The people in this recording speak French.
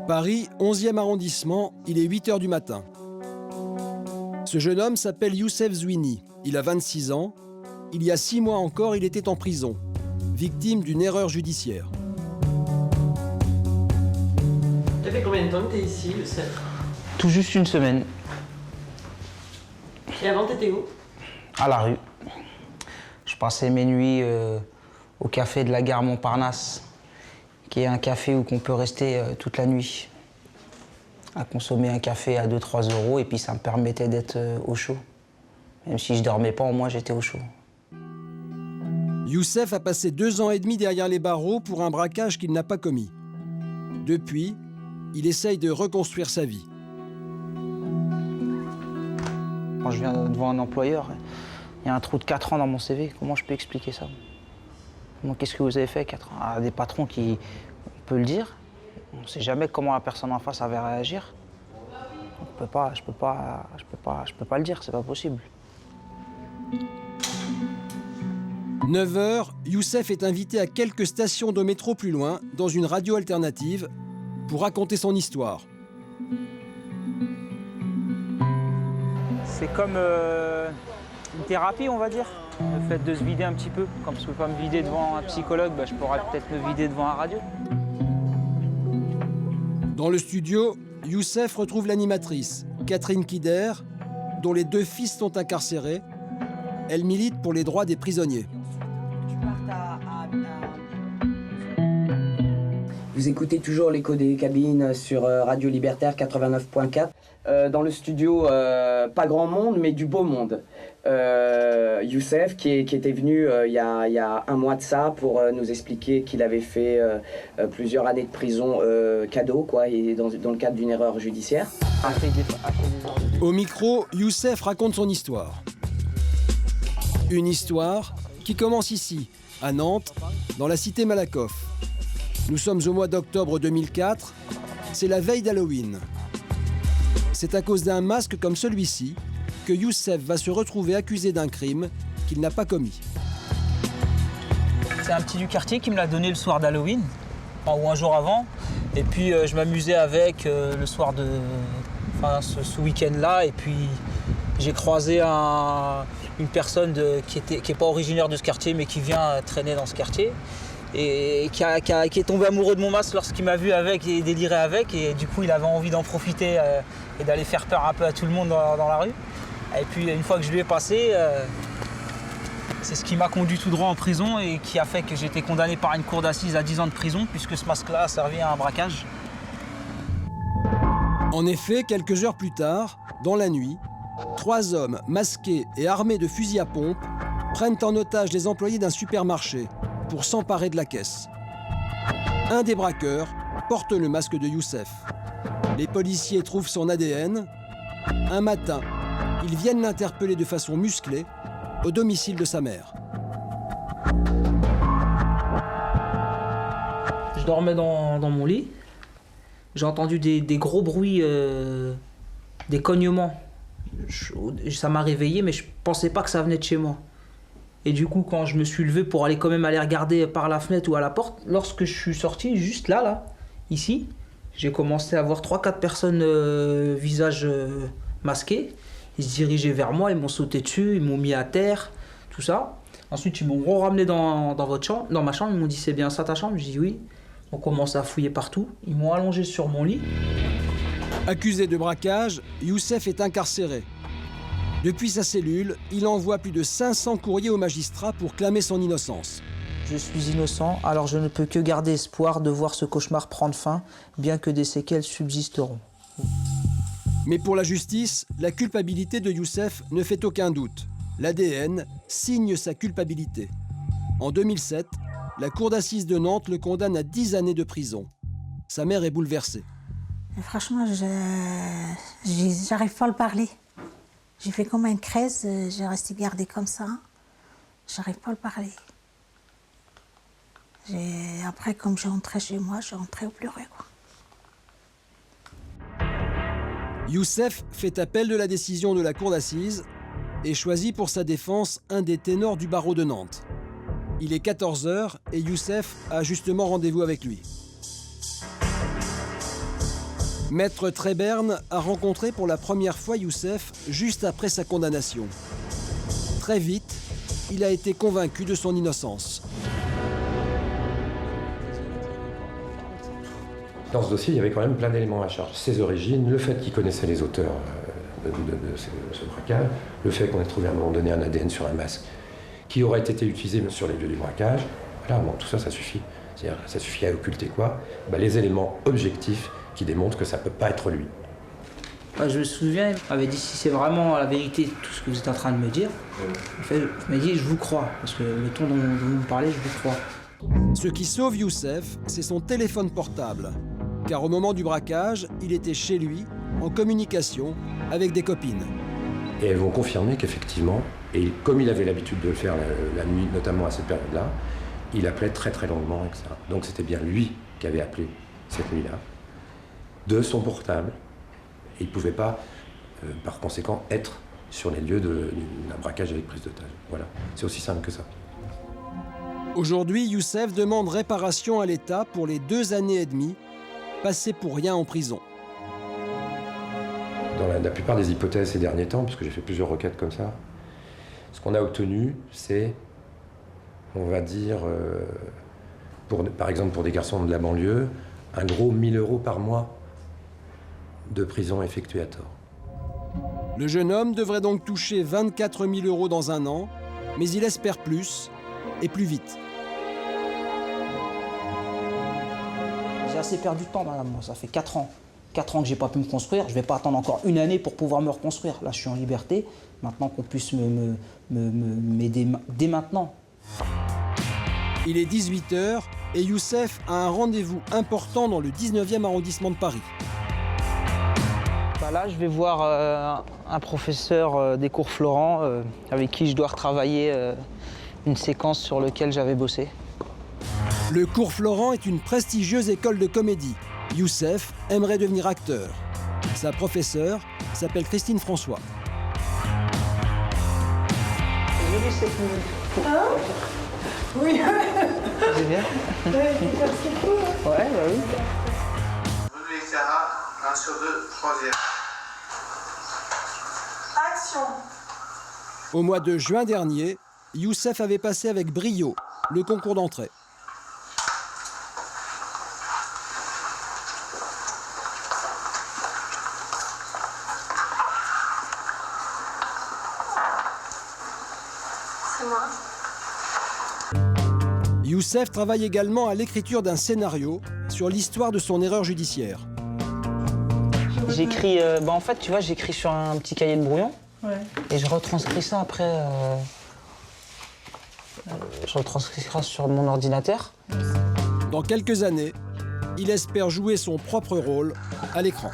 Paris, 11e arrondissement, il est 8 h du matin. Ce jeune homme s'appelle Youssef Zouini. Il a 26 ans. Il y a 6 mois encore, il était en prison, victime d'une erreur judiciaire. Ça fait combien de temps que t'es ici, Youssef? Tout juste une semaine. Et avant, t'étais où? À la rue. Je passais mes nuits au café de la gare Montparnasse, qui est un café où on peut rester toute la nuit, à consommer un café à 2-3 euros, et puis ça me permettait d'être au chaud. Même si je dormais pas, au moins j'étais au chaud. Youssef a passé 2 ans et demi derrière les barreaux pour un braquage qu'il n'a pas commis. Depuis, il essaye de reconstruire sa vie. Quand je viens devant un employeur, il y a un trou de 4 ans dans mon CV. Comment je peux expliquer ça? Qu'est-ce que vous avez fait 4 ans? Des patrons qui... On peut le dire. On ne sait jamais comment la personne en face avait réagir. Je peux pas le dire, c'est pas possible. 9 h, Youssef est invité à quelques stations de métro plus loin, dans une radio alternative, pour raconter son histoire. C'est comme une thérapie, on va dire. Le fait de se vider un petit peu. Comme je ne peux pas me vider devant un psychologue, je pourrais peut-être me vider devant un radio. Dans le studio, Youssef retrouve l'animatrice, Catherine Kider, dont les 2 fils sont incarcérés. Elle milite pour les droits des prisonniers. Vous écoutez toujours l'écho des cabines sur Radio Libertaire 89.4. Dans le studio, pas grand monde, mais du beau monde. Youssef, qui était venu il y a un mois de ça pour nous expliquer qu'il avait fait plusieurs années de prison cadeau, quoi, et dans le cadre d'une erreur judiciaire. Au micro, Youssef raconte son histoire. Une histoire qui commence ici, à Nantes, dans la cité Malakoff. Nous sommes au mois d'octobre 2004, c'est la veille d'Halloween. C'est à cause d'un masque comme celui-ci que Youssef va se retrouver accusé d'un crime qu'il n'a pas commis. C'est un petit du quartier qui me l'a donné le soir d'Halloween, ou un jour avant. Et puis je m'amusais avec le soir de... Enfin, ce week-end-là. Et puis j'ai croisé une personne qui est pas originaire de ce quartier, mais qui vient traîner dans ce quartier. Et qui est tombé amoureux de mon masque lorsqu'il m'a vu avec et déliré avec. Et du coup, il avait envie d'en profiter et d'aller faire peur un peu à tout le monde dans la rue. Et puis, une fois que je lui ai passé, c'est ce qui m'a conduit tout droit en prison et qui a fait que j'ai été condamné par une cour d'assises à 10 ans de prison, puisque ce masque-là a servi à un braquage. En effet, quelques heures plus tard, dans la nuit, 3 hommes masqués et armés de fusils à pompe prennent en otage les employés d'un supermarché pour s'emparer de la caisse. Un des braqueurs porte le masque de Youssef. Les policiers trouvent son ADN. Un matin, ils viennent l'interpeller de façon musclée au domicile de sa mère. Je dormais dans mon lit. J'ai entendu des gros bruits, des cognements. Ça m'a réveillé, mais je pensais pas que ça venait de chez moi. Et du coup, quand je me suis levé pour aller regarder par la fenêtre ou à la porte, lorsque je suis sorti, juste là, ici, j'ai commencé à voir 3-4 personnes visage masqué. Ils se dirigeaient vers moi, ils m'ont sauté dessus, ils m'ont mis à terre, tout ça. Ensuite, ils m'ont ramené dans ma chambre, ils m'ont dit « C'est bien ça ta chambre ?» J'ai dit « Oui ». On commence à fouiller partout, ils m'ont allongé sur mon lit. Accusé de braquage, Youssef est incarcéré. Depuis sa cellule, il envoie plus de 500 courriers aux magistrats pour clamer son innocence. Je suis innocent, alors je ne peux que garder espoir de voir ce cauchemar prendre fin, bien que des séquelles subsisteront. Mais pour la justice, la culpabilité de Youssef ne fait aucun doute. L'ADN signe sa culpabilité. En 2007, la cour d'assises de Nantes le condamne à 10 années de prison. Sa mère est bouleversée. Franchement, j'arrive pas à le parler. J'ai fait comme une crise, j'ai resté gardée comme ça. J'arrive pas à le parler. Après, comme je rentrais chez moi, je rentrais au pleurer, quoi. Youssef fait appel de la décision de la cour d'assises et choisit pour sa défense un des ténors du barreau de Nantes. Il est 14 h et Youssef a justement rendez-vous avec lui. Maître Tréberne a rencontré pour la première fois Youssef juste après sa condamnation. Très vite, il a été convaincu de son innocence. Dans ce dossier, il y avait quand même plein d'éléments à charge. Ses origines, le fait qu'il connaissait les auteurs de ce braquage, le fait qu'on ait trouvé à un moment donné un ADN sur un masque qui aurait été utilisé sur les lieux du braquage. Voilà, bon, tout ça, ça suffit. C'est-à-dire, ça suffit à occulter quoi? Les éléments objectifs qui démontrent que ça ne peut pas être lui. Je me souviens, il m'avait dit si c'est vraiment la vérité tout ce que vous êtes en train de me dire. En fait, il m'a dit je vous crois, parce que le ton dont vous me parlez, je vous crois. Ce qui sauve Youssef, c'est son téléphone portable. Car au moment du braquage, il était chez lui, en communication avec des copines. Et elles vont confirmer qu'effectivement, et comme il avait l'habitude de le faire la nuit, notamment à cette période-là, il appelait très très longuement, etc. Donc c'était bien lui qui avait appelé cette nuit-là, de son portable. Et il ne pouvait pas, par conséquent, être sur les lieux d'un braquage avec prise d'otage. Voilà, c'est aussi simple que ça. Aujourd'hui, Youssef demande réparation à l'État pour les 2 années et demie passées pour rien en prison. Dans la plupart des hypothèses ces derniers temps, puisque j'ai fait plusieurs requêtes comme ça, ce qu'on a obtenu, c'est, on va dire, par exemple pour des garçons de la banlieue, un gros 1 000 € par mois de prison effectuée à tort. Le jeune homme devrait donc toucher 24 000 € dans 1 an, mais il espère plus et plus vite. J'ai assez perdu de temps, madame. Moi, ça fait 4 ans. 4 ans que j'ai pas pu me construire. Je vais pas attendre encore 1 année pour pouvoir me reconstruire. Là, je suis en liberté. Maintenant qu'on puisse m'aider dès maintenant. Il est 18 h et Youssef a un rendez-vous important dans le 19e arrondissement de Paris. Là, je vais voir un professeur des cours Florent avec qui je dois retravailler une séquence sur laquelle j'avais bossé. Le cours Florent est une prestigieuse école de comédie. Youssef aimerait devenir acteur. Sa professeure s'appelle Christine François. J'ai vu cette minute. Hein? Oui. C'est bien. Ouais, c'est cool. Ouais, bah oui. Vous devez faire 1 sur 2, 3e. Action. Au mois de juin dernier, Youssef avait passé avec brio le concours d'entrée. C'est moi. Youssef travaille également à l'écriture d'un scénario sur l'histoire de son erreur judiciaire. J'écris, en fait, tu vois, j'écris sur un petit cahier de brouillon. Ouais. Et je retranscris ça après. Je retranscris ça sur mon ordinateur. Dans quelques années, il espère jouer son propre rôle à l'écran.